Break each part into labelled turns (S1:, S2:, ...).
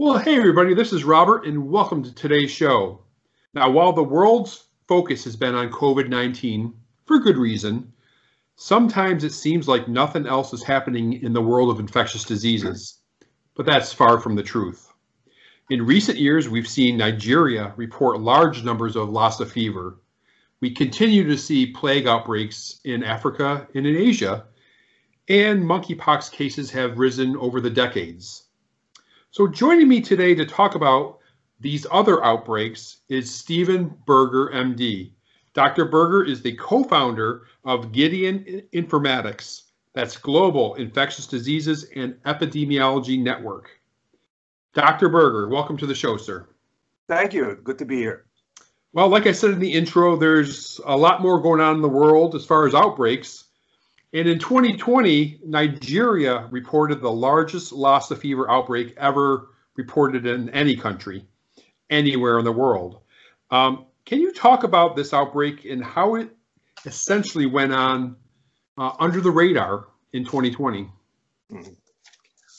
S1: Well, hey everybody, this is Robert and welcome to today's show. Now, while the world's focus has been on COVID-19 for good reason, sometimes it seems like nothing else is happening in the world of infectious diseases, but that's far from the truth. In recent years, we've seen Nigeria report large numbers of Lassa fever. We continue to see plague outbreaks in Africa and in Asia, and monkeypox cases have risen over the decades. So joining me today to talk about these other outbreaks is Stephen Berger, MD. Dr. Berger is the co-founder of Gideon Informatics, that's Global Infectious Diseases and Epidemiology Network. Dr. Berger, welcome to the show, sir.
S2: Thank you. Good to be here.
S1: Well, like I said in the intro, there's a lot more going on in the world as far as outbreaks. And in 2020, Nigeria reported the largest Lassa fever outbreak ever reported in any country, anywhere in the world. Can you talk about this outbreak and how it essentially went on under the radar in 2020?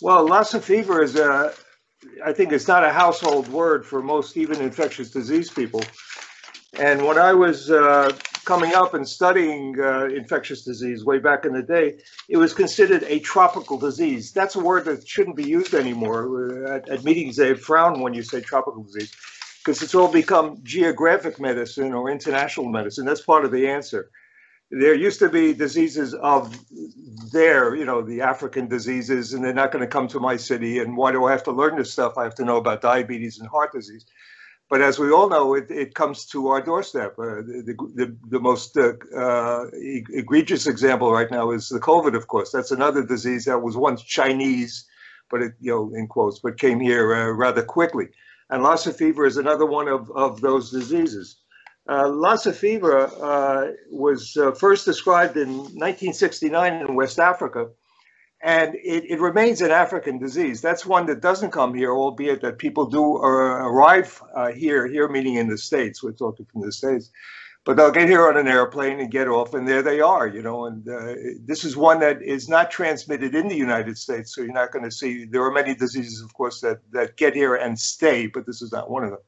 S2: Well, Lassa fever is I think it's not a household word for most even infectious disease people. And when I was coming up and studying infectious disease way back in the day, it was considered a tropical disease. That's a word that shouldn't be used anymore. At meetings, they frown when you say tropical disease, because it's all become geographic medicine or international medicine. That's part of the answer. There used to be diseases of the African diseases, and they're not going to come to my city. And why do I have to learn this stuff? I have to know about diabetes and heart disease. But as we all know, it comes to our doorstep. The most egregious example right now is the COVID, of course. That's another disease that was once Chinese, but in quotes, but came here rather quickly. And Lassa fever is another one of those diseases. Lassa fever was first described in 1969 in West Africa. And it remains an African disease. That's one that doesn't come here, albeit that people do arrive here meaning in the States. We're talking from the States. But they'll get here on an airplane and get off, and there they are, and this is one that is not transmitted in the United States. So you're not going to see, there are many diseases, of course, that get here and stay, but this is not one of them.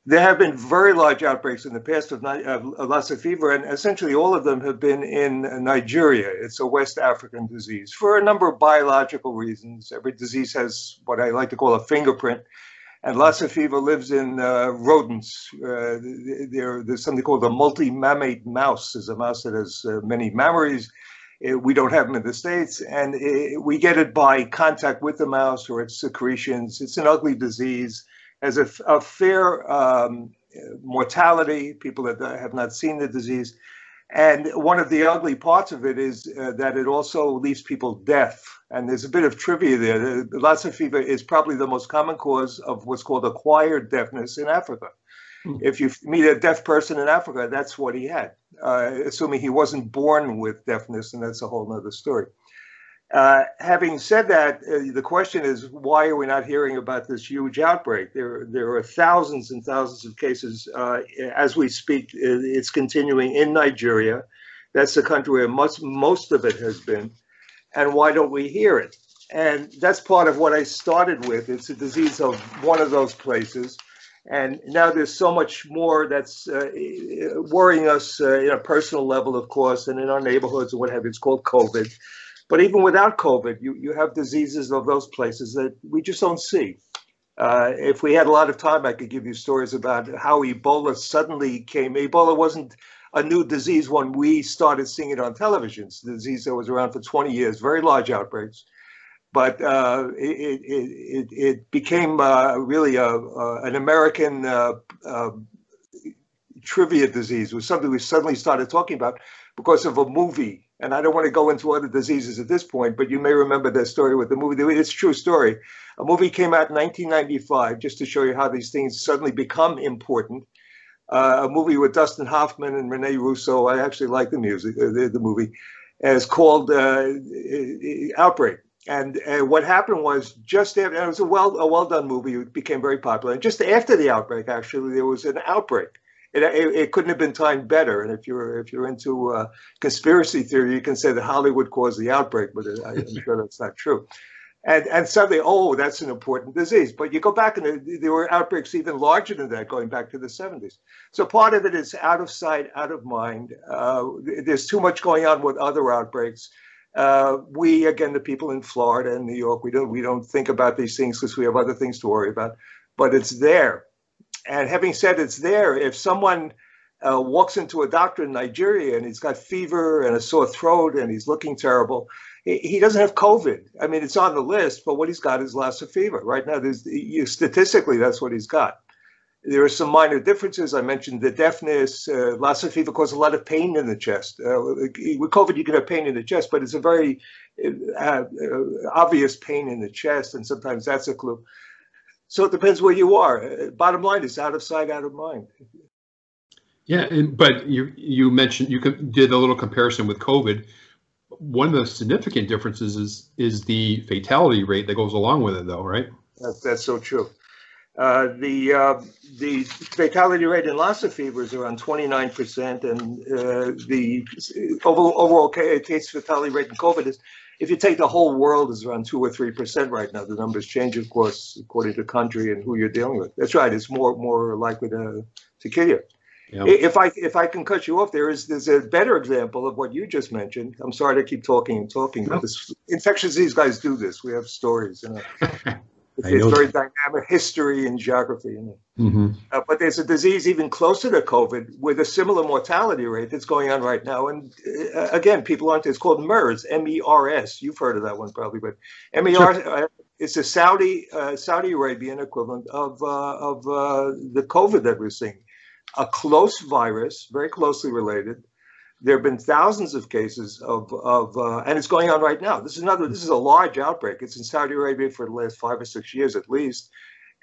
S2: There have been very large outbreaks in the past of Lassa fever, and essentially all of them have been in Nigeria. It's a West African disease for a number of biological reasons. Every disease has what I like to call a fingerprint, and Lassa fever lives in rodents. There's something called a multi-mammate mouse. There's a mouse that has many mammaries. We don't have them in the States, and we get it by contact with the mouse or its secretions. It's an ugly disease. Has a fair mortality, people that have not seen the disease. And one of the ugly parts of it is that it also leaves people deaf. And there's a bit of trivia there. Lassa fever is probably the most common cause of what's called acquired deafness in Africa. If you meet a deaf person in Africa, that's what he had, assuming he wasn't born with deafness, and that's a whole nother story. Having said that, the question is, why are we not hearing about this huge outbreak? There are thousands and thousands of cases as we speak. It's continuing in Nigeria. That's the country where most of it has been. And why don't we hear it? And that's part of what I started with. It's a disease of one of those places. And now there's so much more that's worrying us in a personal level, of course, and in our neighborhoods and what have you. It's called COVID. But even without COVID, you have diseases of those places that we just don't see. If we had a lot of time, I could give you stories about how Ebola suddenly came. Ebola wasn't a new disease when we started seeing it on television. It's a disease that was around for 20 years, very large outbreaks. But it became really an American trivia disease. It was something we suddenly started talking about because of a movie. And I don't want to go into other diseases at this point, but you may remember that story with the movie. It's a true story. A movie came out in 1995, just to show you how these things suddenly become important. A movie with Dustin Hoffman and Rene Russo. I actually like the movie. And it's called Outbreak. And what happened was just after, and it was a well done movie. It became very popular. And just after the outbreak, actually, there was an outbreak. It couldn't have been timed better. And if you're into conspiracy theory, you can say that Hollywood caused the outbreak, but I'm sure that's not true. And suddenly, oh, that's an important disease. But you go back and there were outbreaks even larger than that going back to the 70s. So part of it is out of sight, out of mind. There's too much going on with other outbreaks. We, again, the people in Florida and New York, we don't think about these things because we have other things to worry about, but it's there. And having said it's there, if someone walks into a doctor in Nigeria and he's got fever and a sore throat and he's looking terrible, he doesn't have COVID. I mean, it's on the list, but what he's got is Lassa fever. Right now, statistically, that's what he's got. There are some minor differences. I mentioned the deafness. Lassa fever causes a lot of pain in the chest. With COVID, you can have pain in the chest, but it's a very obvious pain in the chest, and sometimes that's a clue. So it depends where you are. Bottom line is out of sight, out of mind.
S1: Yeah, but you mentioned did a little comparison with COVID. One of the significant differences is the fatality rate that goes along with it, though, right?
S2: That's so true. The fatality rate in Lassa fever is around 29%, and the overall case fatality rate in COVID is, if you take the whole world, is around 2 or 3% right now. The numbers change, of course, according to country and who you're dealing with. That's right. It's more likely to kill you. Yeah. If I can cut you off, there's a better example of what you just mentioned. I'm sorry to keep talking, but this infectious disease guys do this. We have stories, you know. It's very dynamic history and geography. You know? But there's a disease even closer to COVID with a similar mortality rate that's going on right now. And again, people aren't. It's called MERS, MERS. You've heard of that one probably, but MERS. It's a Saudi Arabian equivalent of the COVID that we're seeing. A close virus, very closely related. There have been thousands of cases and it's going on right now. This is a large outbreak. It's in Saudi Arabia for the last 5 or 6 years at least.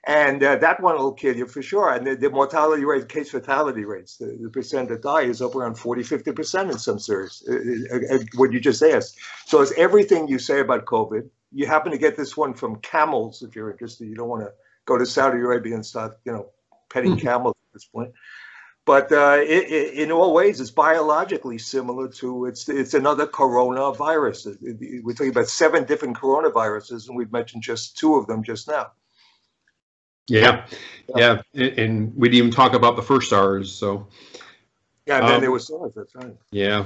S2: And that one will kill you for sure. And the mortality rate, case fatality rates, the percent that die is up around 40, 50% in some series, what you just asked. So it's everything you say about COVID. You happen to get this one from camels, if you're interested. You don't want to go to Saudi Arabia and start, petting camels at this point. But in all ways, it's biologically similar to it's another coronavirus. We're talking about 7 different coronaviruses, and we've mentioned just 2 of them just now.
S1: Yeah, and we didn't even talk about the first SARS. So
S2: yeah, and then there was SARS. That's right.
S1: Yeah.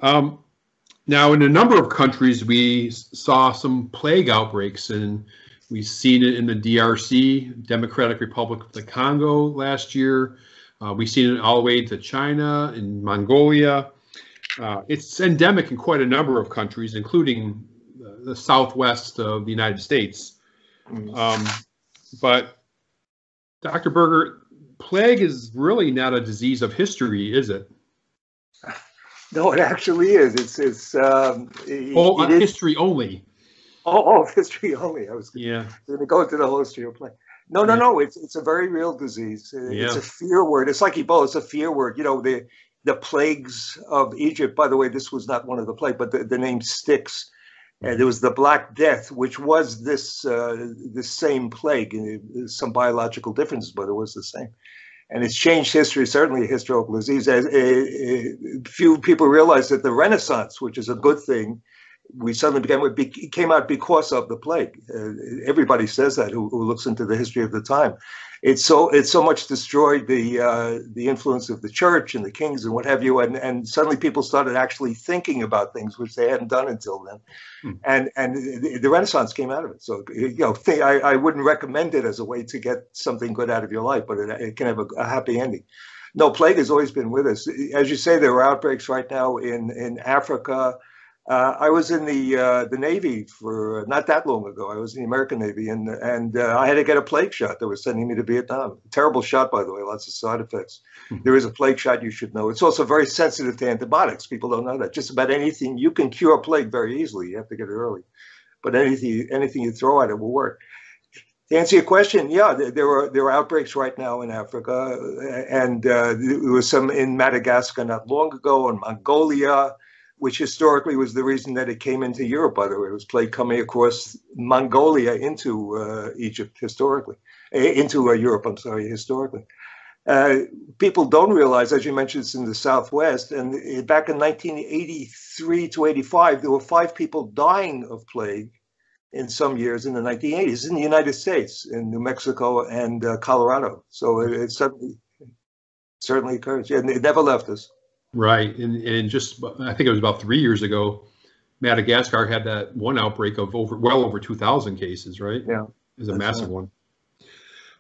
S1: Now, in a number of countries, we saw some plague outbreaks, and we've seen it in the DRC, Democratic Republic of the Congo, last year. We've seen it all the way to China and Mongolia. It's endemic in quite a number of countries, including the southwest of the United States. But Dr. Berger, plague is really not a disease of history, is it?
S2: No, it actually is. It's
S1: history only.
S2: Oh, history only. I was going to go into the whole history of plague. No. It's a very real disease. It's a fear word. It's like Ebola. It's a fear word. The plagues of Egypt. By the way, this was not one of the plague, but the name sticks. And there was the Black Death, which was this same plague. Some biological differences, but it was the same. And it's changed history. Certainly, a historical disease. Few people realize that the Renaissance, which is a good thing, we suddenly came out because of the plague. Everybody says that who looks into the history of the time. It's so much destroyed the influence of the church and the kings and what have you, and suddenly people started actually thinking about things which they hadn't done until then, and the Renaissance came out of it. So I wouldn't recommend it as a way to get something good out of your life, but it can have a happy ending. No, plague has always been with us. As you say, there are outbreaks right now in Africa. I was in the Navy for not that long ago. I was in the American Navy, and I had to get a plague shot. They were sending me to Vietnam. Terrible shot, by the way, lots of side effects. There is a plague shot, you should know. It's also very sensitive to antibiotics. People don't know that. Just about anything, you can cure plague very easily. You have to get it early. But anything you throw at it will work. To answer your question, yeah, there are outbreaks right now in Africa, and there was some in Madagascar not long ago, and Mongolia, which historically was the reason that it came into Europe, by the way. It was plague coming across Mongolia into Egypt historically, into Europe, I'm sorry, historically. People don't realize, as you mentioned, it's in the Southwest, and back in 1983 to 85, there were 5 people dying of plague in some years in the 1980s in the United States, in New Mexico and Colorado. So it certainly occurs. Yeah, and it never left us.
S1: Right. And just, I think it was about 3 years ago, Madagascar had that one outbreak of well over 2,000 cases, right?
S2: Yeah.
S1: It was a massive one.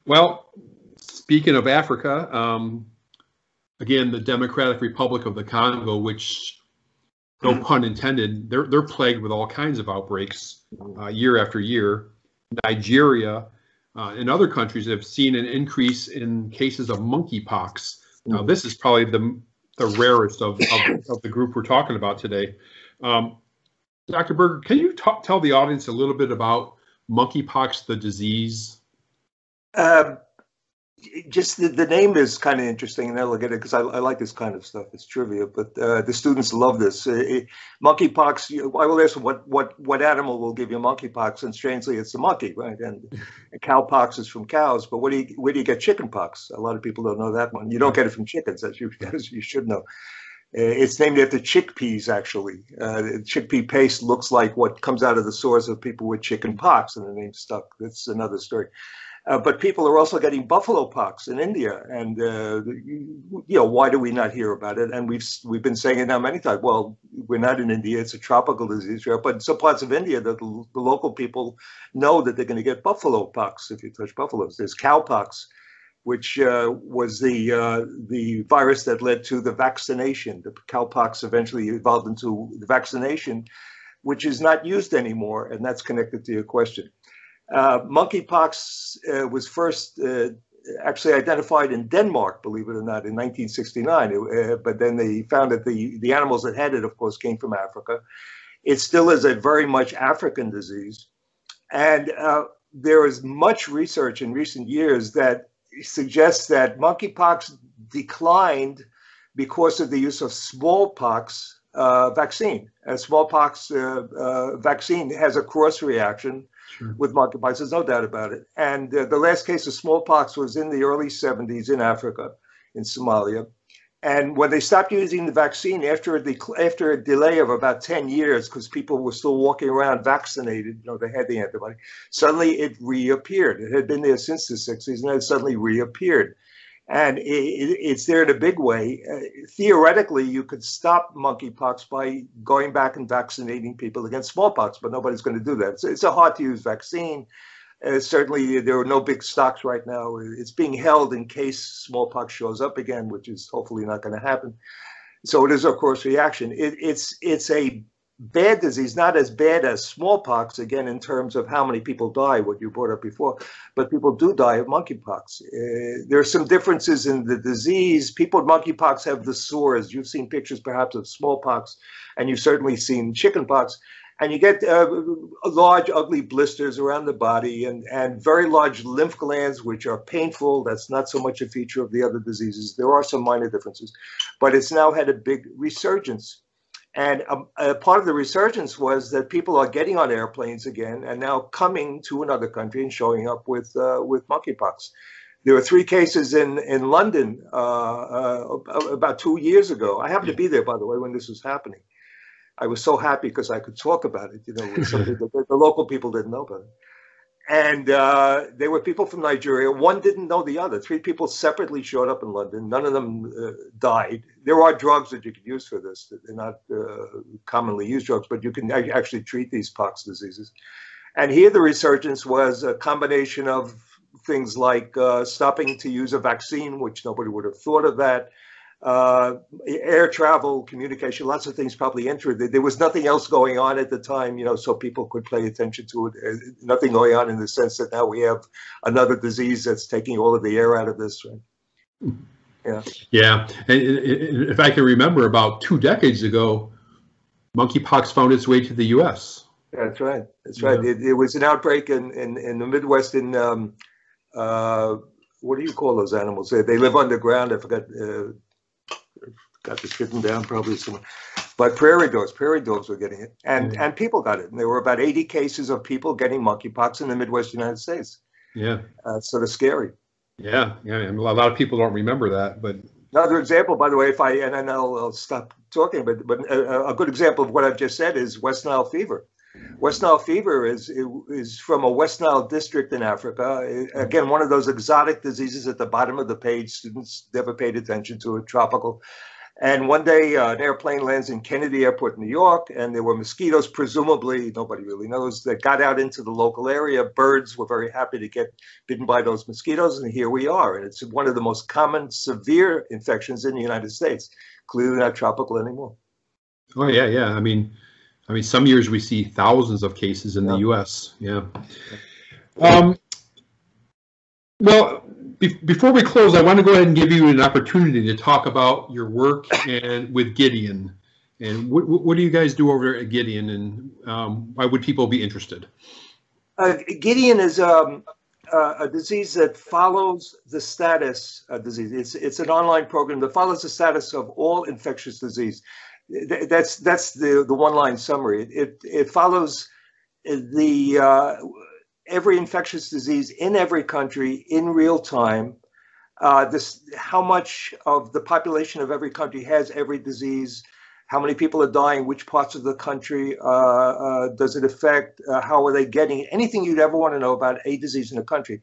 S1: Well, speaking of Africa, again, the Democratic Republic of the Congo, which, no pun intended, they're plagued with all kinds of outbreaks year after year. Nigeria and other countries have seen an increase in cases of monkeypox. Now, this is probably the rarest of the group we're talking about today. Dr. Berger, can you tell the audience a little bit about monkeypox, the disease?
S2: Just the name is kind of interesting, and I'll look at it because I like this kind of stuff. It's trivia, but the students love this. Monkeypox. I will ask them what animal will give you monkeypox, and strangely, it's the monkey, right? And cowpox is from cows, but where do you get chickenpox? A lot of people don't know that one. You don't get it from chickens, as you should know. It's named after chickpeas, actually. Chickpea paste looks like what comes out of the sores of people with chicken pox, and the name stuck. That's another story. But people are also getting buffalo pox in India, and why do we not hear about it? And we've been saying it now many times. Well, we're not in India; it's a tropical disease, right? But in some parts of India, the local people know that they're going to get buffalo pox if you touch buffaloes. There's cowpox, which was the virus that led to the vaccination. The cowpox eventually evolved into the vaccination, which is not used anymore, and that's connected to your question. Monkeypox was first actually identified in Denmark, believe it or not, in 1969. But then they found that the animals that had it, of course, came from Africa. It still is a very much African disease. And there is much research in recent years that suggests that monkeypox declined because of the use of smallpox vaccine. A smallpox vaccine has a cross reaction with monkeypox. There's no doubt about it. And the last case of smallpox was in the early 70s in Africa, in Somalia. And when they stopped using the vaccine after a delay of about 10 years, because people were still walking around vaccinated, they had the antibody, suddenly it reappeared. It had been there since the 60s, and it suddenly reappeared. And it's there in a big way. Theoretically, you could stop monkeypox by going back and vaccinating people against smallpox, but nobody's going to do that. It's a hard-to-use vaccine. Certainly, there are no big stocks right now. It's being held in case smallpox shows up again, which is hopefully not going to happen. So it is, of course, reaction. It's a bad disease, not as bad as smallpox, again, in terms of how many people die, what you brought up before, but people do die of monkeypox. There are some differences in the disease. People with monkeypox have the sores. You've seen pictures perhaps of smallpox, and you've certainly seen chickenpox. And you get large, ugly blisters around the body and very large lymph glands, which are painful. That's not so much a feature of the other diseases. There are some minor differences, but it's now had a big resurgence. And a part of the resurgence was that people are getting on airplanes again and now coming to another country and showing up with monkeypox. There were 3 cases in London about 2 years ago. I happened to be there, by the way, when this was happening. I was so happy because I could talk about it, with something that the local people didn't know about it. And they were people from Nigeria. One didn't know the other. 3 people separately showed up in London. None of them died. There are drugs that you can use for this. They're not commonly used drugs, but you can actually treat these pox diseases. And here the resurgence was a combination of things like stopping to use a vaccine, which nobody would have thought of that. Air travel, communication, lots of things probably entered. There was nothing else going on at the time, so people could pay attention to it. Nothing going on in the sense that now we have another disease that's taking all of the air out of this. Right? Yeah.
S1: Yeah. And if I can remember, about 2 decades ago, monkeypox found its way to the U.S.
S2: That's right. That's right. Yeah. It was an outbreak in the Midwest in, what do you call those animals? They live underground. I forgot. Got this written down probably somewhere, but prairie dogs were getting it, and people got it. And there were about 80 cases of people getting monkeypox in the Midwest United States. Yeah, it's sort of scary.
S1: Yeah. And a lot of people don't remember that. But
S2: another example, by the way, and then I'll stop talking, but a good example of what I've just said is West Nile fever. West Nile fever is from a West Nile district in Africa. Again, one of those exotic diseases at the bottom of the page. Students never paid attention to it, tropical. And one day, an airplane lands in Kennedy Airport, New York, and there were mosquitoes, presumably, nobody really knows, that got out into the local area. Birds were very happy to get bitten by those mosquitoes, and here we are. And it's one of the most common severe infections in the United States. Clearly not tropical anymore.
S1: Oh yeah, yeah. I mean, some years we see thousands of cases in the U.S. Yeah. Well, before we close, I want to go ahead and give you an opportunity to talk about your work and with Gideon. And what do you guys do over at Gideon, and why would people be interested?
S2: Gideon is a disease that follows the status of disease. It's an online program that follows the status of all infectious disease. That's the one-line summary. It follows every infectious disease in every country in real time. How much of the population of every country has every disease, how many people are dying, which parts of the country does it affect, how are they getting it, anything you'd ever want to know about a disease in a country.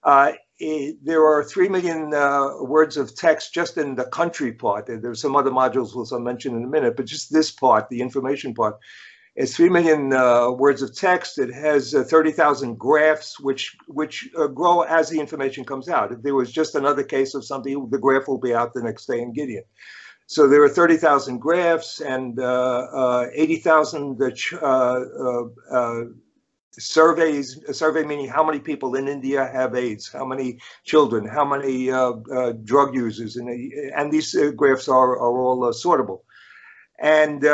S2: There are 3 million words of text just in the country part. There's some other modules which I'll mention in a minute, but just this part, the information part, it's 3 million words of text. It has 30,000 graphs, which grow as the information comes out. If there was just another case of something, the graph will be out the next day in Gideon. So there are 30,000 graphs and 80,000 surveys. A survey meaning how many people in India have AIDS, how many children, how many drug users, and these graphs are all sortable. And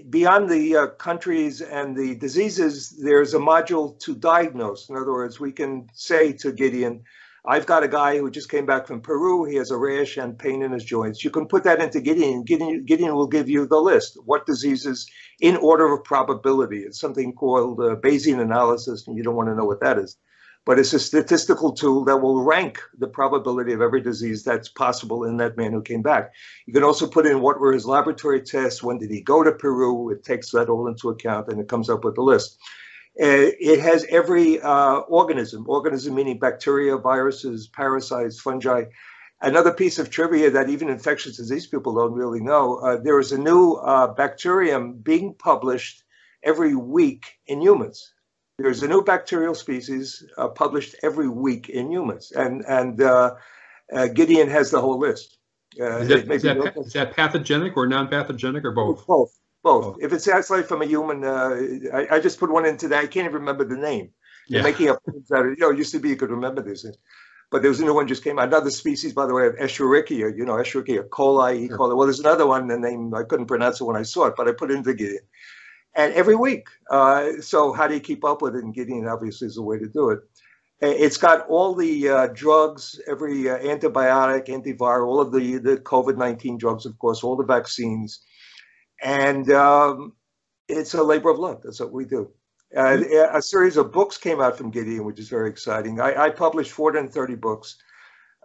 S2: beyond the countries and the diseases, there's a module to diagnose. In other words, we can say to Gideon, I've got a guy who just came back from Peru. He has a rash and pain in his joints. You can put that into Gideon. Gideon will give you the list. What diseases in order of probability. It's something called Bayesian analysis, and you don't want to know what that is. But it's a statistical tool that will rank the probability of every disease that's possible in that man who came back. You can also put in what were his laboratory tests, when did he go to Peru. It takes that all into account, and it comes up with a list. It has every organism meaning bacteria, viruses, parasites, fungi. Another piece of trivia that even infectious disease people don't really know, there is a new bacterium being published every week in humans. There's a new bacterial species published every week in humans, and Gideon has the whole list.
S1: Is that pathogenic or non-pathogenic or both?
S2: Both. Both. If it's actually from a human, I just put one in today. I can't even remember the name. They're making up things that are, it used to be you could remember these things. But there was a new one just came out. Another species, by the way, of Escherichia, Escherichia coli, E. coli. Well, there's another one, the name, I couldn't pronounce it when I saw it, but I put it into Gideon. And every week. So how do you keep up with it? And Gideon obviously is a way to do it. It's got all the drugs, every antibiotic, antiviral, all of the COVID-19 drugs, of course, all the vaccines. And it's a labor of love. That's what we do. A series of books came out from Gideon, which is very exciting. I published 430 books.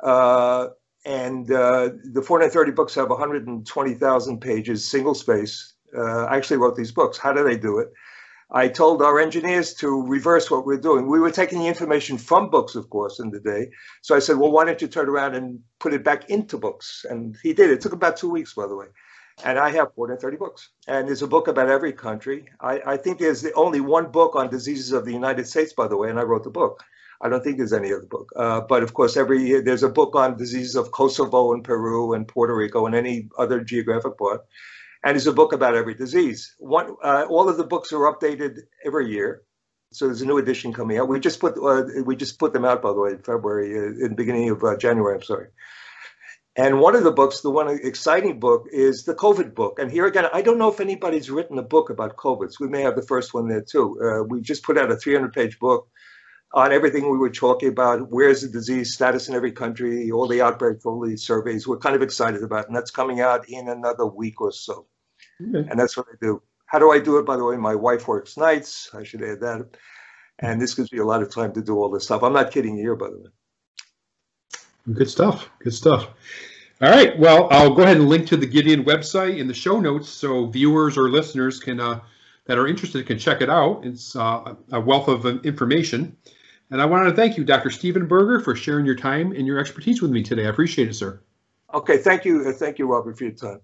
S2: And the 430 books have 120,000 pages, single space. I actually wrote these books. How do they do it? I told our engineers to reverse what we're doing. We were taking the information from books, of course, in the day. So I said, well, why don't you turn around and put it back into books? And he did. It took about 2 weeks, by the way. And I have 430 books. And there's a book about every country. I think there's only one book on diseases of the United States, by the way, and I wrote the book. I don't think there's any other book. But of course, there's a book on diseases of Kosovo and Peru and Puerto Rico and any other geographic part. And there's a book about every disease. All of the books are updated every year. So there's a new edition coming out. We just put them out, by the way, in February, in the beginning of January, I'm sorry. And one of the books, the one exciting book, is the COVID book. And here again, I don't know if anybody's written a book about COVID. So we may have the first one there too. We just put out a 300-page book on everything we were talking about. Where's the disease status in every country, all the outbreaks, all the surveys. We're kind of excited about it. And that's coming out in another week or so. Okay. And that's what I do. How do I do it, by the way? My wife works nights. I should add that. And this gives me a lot of time to do all this stuff. I'm not kidding you here, by the way.
S1: Good stuff. Good stuff. All right. Well, I'll go ahead and link to the Gideon website in the show notes so viewers or listeners can that are interested can check it out. It's a wealth of information. And I wanted to thank you, Dr. Stephen Berger, for sharing your time and your expertise with me today. I appreciate it, sir.
S2: Okay, thank you. Thank you, Robert, for your time.